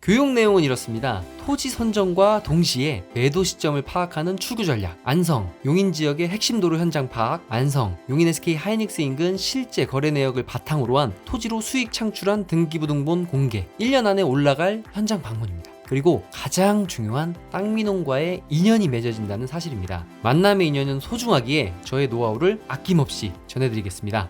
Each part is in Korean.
교육 내용은 이렇습니다. 토지 선정과 동시에 매도 시점을 파악하는 출구 전략, 안성, 용인 지역의 핵심 도로 현장 파악, 안성, 용인 SK 하이닉스 인근 실제 거래 내역을 바탕으로 한 토지로 수익 창출한 등기부등본 공개, 1년 안에 올라갈 현장 방문입니다. 그리고 가장 중요한 땅미농과의 인연이 맺어진다는 사실입니다. 만남의 인연은 소중하기에 저의 노하우를 아낌없이 전해드리겠습니다.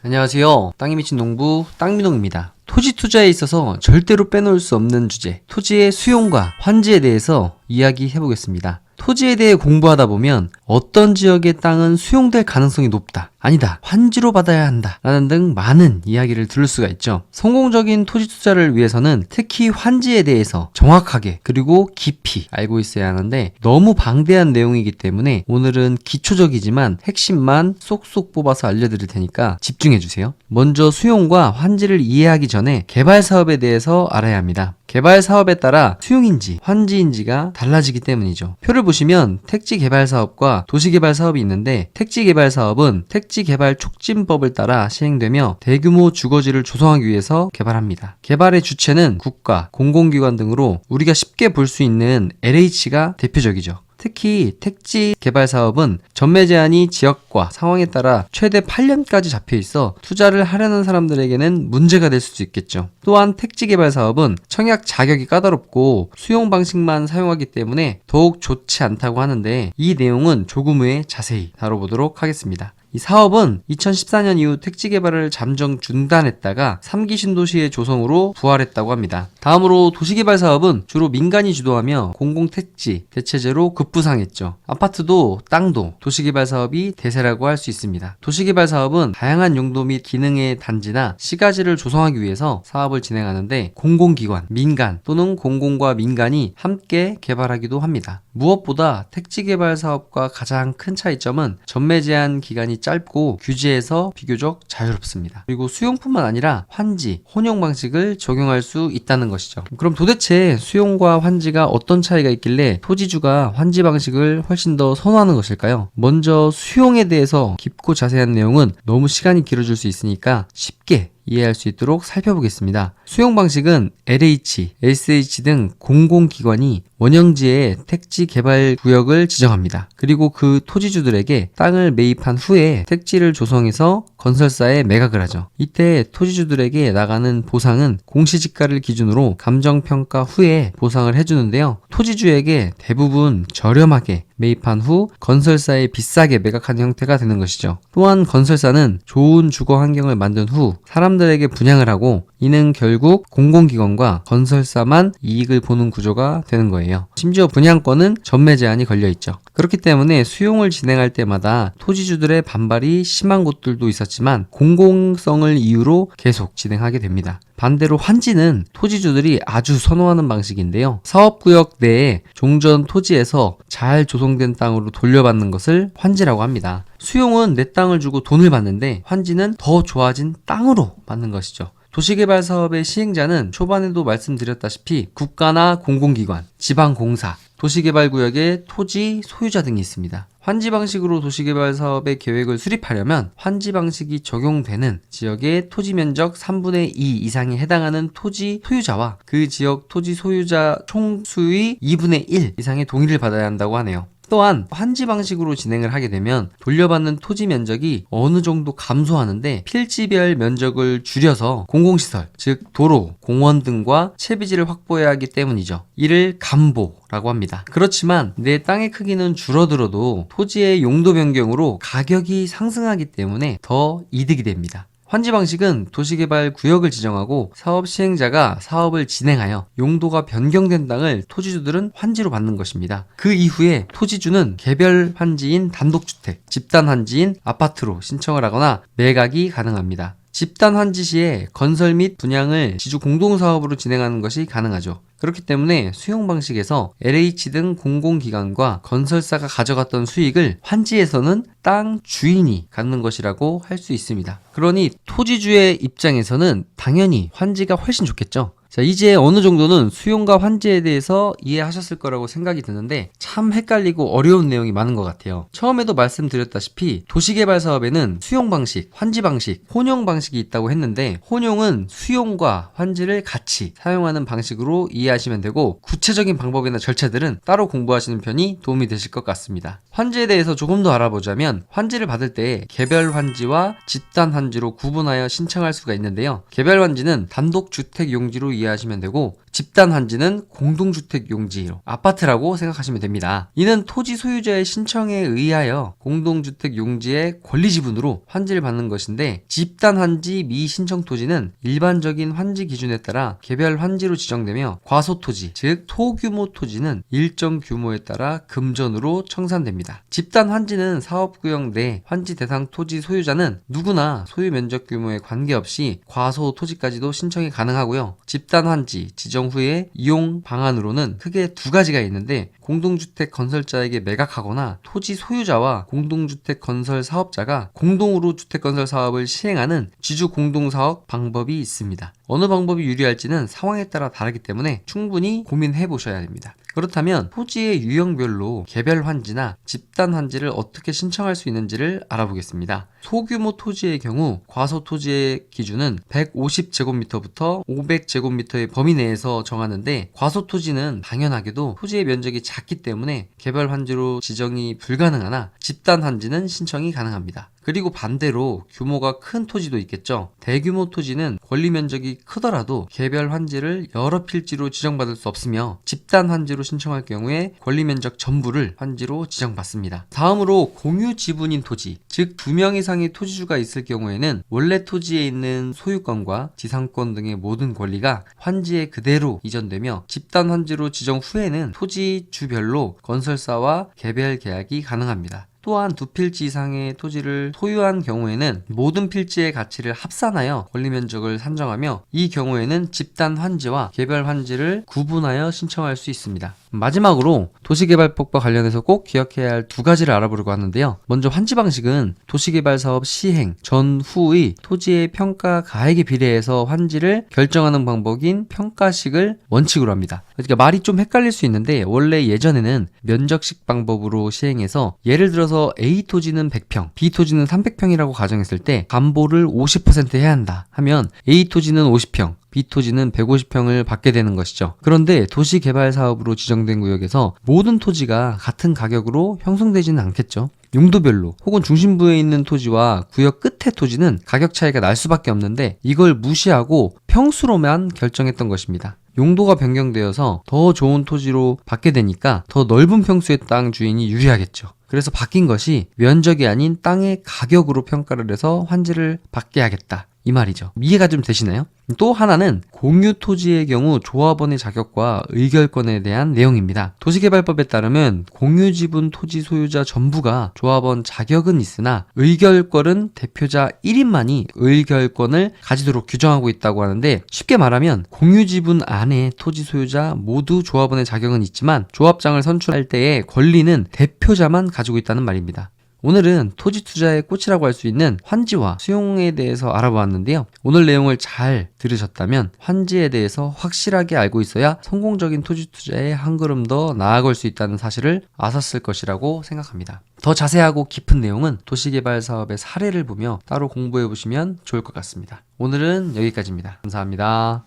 안녕하세요. 땅이 미친 농부 땅미농입니다. 토지 투자에 있어서 절대로 빼놓을 수 없는 주제, 토지의 수용과 환지에 대해서 이야기해 보겠습니다. 토지에 대해 공부하다 보면 어떤 지역의 땅은 수용될 가능성이 높다, 아니다, 환지로 받아야 한다 라는 등 많은 이야기를 들을 수가 있죠. 성공적인 토지 투자를 위해서는 특히 환지에 대해서 정확하게 그리고 깊이 알고 있어야 하는데 너무 방대한 내용이기 때문에 오늘은 기초적이지만 핵심만 쏙쏙 뽑아서 알려드릴 테니까 집중해주세요. 먼저 수용과 환지를 이해하기 전에 개발 사업에 대해서 알아야 합니다. 개발 사업에 따라 수용인지 환지인지가 달라지기 때문이죠. 표를 보시면 택지 개발 사업과 도시 개발 사업이 있는데, 택지 개발 사업은 택지 개발 촉진법을 따라 시행되며 대규모 주거지를 조성하기 위해서 개발합니다. 개발의 주체는 국가, 공공기관 등으로 우리가 쉽게 볼 수 있는 LH가 대표적이죠. 특히 택지 개발 사업은 전매 제한이 지역과 상황에 따라 최대 8년까지 잡혀 있어 투자를 하려는 사람들에게는 문제가 될 수도 있겠죠. 또한 택지 개발 사업은 청약 자격이 까다롭고 수용 방식만 사용하기 때문에 더욱 좋지 않다고 하는데, 이 내용은 조금 후에 자세히 다뤄보도록 하겠습니다. 이 사업은 2014년 이후 택지 개발을 잠정 중단했다가 3기 신도시의 조성으로 부활했다고 합니다. 다음으로 도시개발 사업은 주로 민간이 주도하며 공공택지, 대체제로 급부상했죠. 아파트도 땅도 도시개발 사업이 대세라고 할 수 있습니다. 도시개발 사업은 다양한 용도 및 기능의 단지나 시가지를 조성하기 위해서 사업을 진행하는데, 공공기관, 민간 또는 공공과 민간이 함께 개발하기도 합니다. 무엇보다 택지 개발 사업과 가장 큰 차이점은 전매 제한 기간이 짧고 규제에서 비교적 자유롭습니다. 그리고 수용뿐만 아니라 환지, 혼용 방식을 적용할 수 있다는 것이죠. 그럼 도대체 수용과 환지가 어떤 차이가 있길래 토지주가 환지 방식을 훨씬 더 선호하는 것일까요? 먼저 수용에 대해서 깊고 자세한 내용은 너무 시간이 길어질 수 있으니까 쉽게 이해할 수 있도록 살펴보겠습니다. 수용 방식은 LH, SH 등 공공기관이 원형지의 택지 개발 구역을 지정합니다. 그리고 그 토지주들에게 땅을 매입한 후에 택지를 조성해서 건설사에 매각을 하죠. 이때 토지주들에게 나가는 보상은 공시지가를 기준으로 감정평가 후에 보상을 해주는데요. 토지주에게 대부분 저렴하게 매입한 후 건설사에 비싸게 매각하는 형태가 되는 것이죠. 또한 건설사는 좋은 주거 환경을 만든 후 사람들에게 분양을 하고, 이는 결국 공공기관과 건설사만 이익을 보는 구조가 되는 거예요. 심지어 분양권은 전매 제한이 걸려있죠. 그렇기 때문에 수용을 진행할 때마다 토지주들의 반발이 심한 곳들도 있었지만 공공성을 이유로 계속 진행하게 됩니다. 반대로 환지는 토지주들이 아주 선호하는 방식인데요. 사업구역 내에 종전 토지에서 잘 조성된 땅으로 돌려받는 것을 환지라고 합니다. 수용은 내 땅을 주고 돈을 받는데, 환지는 더 좋아진 땅으로 받는 것이죠. 도시개발 사업의 시행자는 초반에도 말씀드렸다시피 국가나 공공기관, 지방공사, 도시개발구역의 토지 소유자 등이 있습니다. 환지 방식으로 도시개발 사업의 계획을 수립하려면 환지 방식이 적용되는 지역의 토지 면적 3분의 2 이상에 해당하는 토지 소유자와 그 지역 토지 소유자 총수의 2분의 1 이상의 동의를 받아야 한다고 하네요. 또한 환지 방식으로 진행을 하게 되면 돌려받는 토지 면적이 어느 정도 감소하는데, 필지별 면적을 줄여서 공공시설, 즉 도로, 공원 등과 채비지를 확보해야 하기 때문이죠. 이를 감보라고 합니다. 그렇지만 내 땅의 크기는 줄어들어도 토지의 용도 변경으로 가격이 상승하기 때문에 더 이득이 됩니다. 환지 방식은 도시개발 구역을 지정하고 사업 시행자가 사업을 진행하여 용도가 변경된 땅을 토지주들은 환지로 받는 것입니다. 그 이후에 토지주는 개별 환지인 단독주택, 집단 환지인 아파트로 신청을 하거나 매각이 가능합니다. 집단 환지 시에 건설 및 분양을 지주 공동사업으로 진행하는 것이 가능하죠. 그렇기 때문에 수용 방식에서 LH 등 공공기관과 건설사가 가져갔던 수익을 환지에서는 땅 주인이 갖는 것이라고 할 수 있습니다. 그러니 토지주의 입장에서는 당연히 환지가 훨씬 좋겠죠. 자, 이제 어느 정도는 수용과 환지에 대해서 이해하셨을 거라고 생각이 드는데 참 헷갈리고 어려운 내용이 많은 것 같아요. 처음에도 말씀드렸다시피 도시개발 사업에는 수용 방식, 환지 방식, 혼용 방식이 있다고 했는데 혼용은 수용과 환지를 같이 사용하는 방식으로 이해하시면 되고 구체적인 방법이나 절차들은 따로 공부하시는 편이 도움이 되실 것 같습니다. 환지에 대해서 조금 더 알아보자면 환지를 받을 때 개별 환지와 집단 환지로 구분하여 신청할 수가 있는데요. 개별 환지는 단독 주택 용지로 이해하시면 되고 집단 환지는 공동주택 용지로 아파트라고 생각하시면 됩니다. 이는 토지 소유자의 신청에 의하여 공동주택 용지의 권리 지분으로 환지를 받는 것인데 집단 환지 미신청 토지는 일반적인 환지 기준에 따라 개별 환지로 지정되며 과소 토지, 즉 소규모 토지는 일정 규모에 따라 금전으로 청산됩니다. 집단 환지는 사업구역 내 환지 대상 토지 소유자는 누구나 소유 면적 규모에 관계없이 과소 토지까지도 신청이 가능하고요. 집단 환지 지정 후에 이용 방안으로는 크게 두 가지가 있는데 공동주택 건설자에게 매각하거나 토지 소유자와 공동주택 건설 사업자가 공동으로 주택 건설 사업을 시행하는 지주 공동사업 방법이 있습니다. 어느 방법이 유리할지는 상황에 따라 다르기 때문에 충분히 고민해 보셔야 됩니다. 그렇다면 토지의 유형별로 개별 환지나 집단 환지를 어떻게 신청할 수 있는지를 알아보겠습니다. 소규모 토지의 경우 과소 토지의 기준은 150제곱미터부터 500제곱미터의 범위 내에서 정하는데 과소 토지는 당연하게도 토지의 면적이 작기 때문에 개별 환지로 지정이 불가능하나 집단 환지는 신청이 가능합니다. 그리고 반대로 규모가 큰 토지도 있겠죠. 대규모 토지는 권리 면적이 크더라도 개별 환지를 여러 필지로 지정받을 수 없으며 집단 환지로 신청할 경우에 권리 면적 전부를 환지로 지정받습니다. 다음으로 공유 지분인 토지, 즉 2명 이상의 토지주가 있을 경우에는 원래 토지에 있는 소유권과 지상권 등의 모든 권리가 환지에 그대로 이전되며 집단 환지로 지정 후에는 토지주별로 건설사와 개별 계약이 가능합니다. 또한 두 필지 이상의 토지를 소유한 경우에는 모든 필지의 가치를 합산하여 권리 면적을 산정하며 이 경우에는 집단 환지와 개별 환지를 구분하여 신청할 수 있습니다. 마지막으로 도시개발법과 관련해서 꼭 기억해야 할 두 가지를 알아보려고 하는데요. 먼저 환지 방식은 도시개발 사업 시행 전후의 토지의 평가 가액에 비례해서 환지를 결정하는 방법인 평가식을 원칙으로 합니다. 그러니까 말이 좀 헷갈릴 수 있는데 원래 예전에는 면적식 방법으로 시행해서 예를 들어서 A 토지는 100평, B 토지는 300평이라고 가정했을 때 담보를 50% 해야 한다 하면 A 토지는 50평, B 토지는 150평을 받게 되는 것이죠. 그런데 도시개발 사업으로 지정된 구역에서 모든 토지가 같은 가격으로 형성되지는 않겠죠. 용도별로 혹은 중심부에 있는 토지와 구역 끝의 토지는 가격 차이가 날 수밖에 없는데 이걸 무시하고 평수로만 결정했던 것입니다. 용도가 변경되어서 더 좋은 토지로 받게 되니까 더 넓은 평수의 땅 주인이 유리하겠죠. 그래서 바뀐 것이 면적이 아닌 땅의 가격으로 평가를 해서 환지를 받게 하겠다. 이 말이죠. 이해가 좀 되시나요? 또 하나는 공유 토지의 경우 조합원의 자격과 의결권에 대한 내용입니다. 도시개발법에 따르면 공유 지분 토지 소유자 전부가 조합원 자격은 있으나 의결권은 대표자 1인만이 의결권을 가지도록 규정하고 있다고 하는데 쉽게 말하면 공유 지분 안에 토지 소유자 모두 조합원의 자격은 있지만 조합장을 선출할 때의 권리는 대표자만 가지고 있다는 말입니다. 오늘은 토지 투자의 꽃이라고 할 수 있는 환지와 수용에 대해서 알아보았는데요. 오늘 내용을 잘 들으셨다면 환지에 대해서 확실하게 알고 있어야 성공적인 토지 투자에 한 걸음 더 나아갈 수 있다는 사실을 아셨을 것이라고 생각합니다. 더 자세하고 깊은 내용은 도시개발 사업의 사례를 보며 따로 공부해 보시면 좋을 것 같습니다. 오늘은 여기까지입니다. 감사합니다.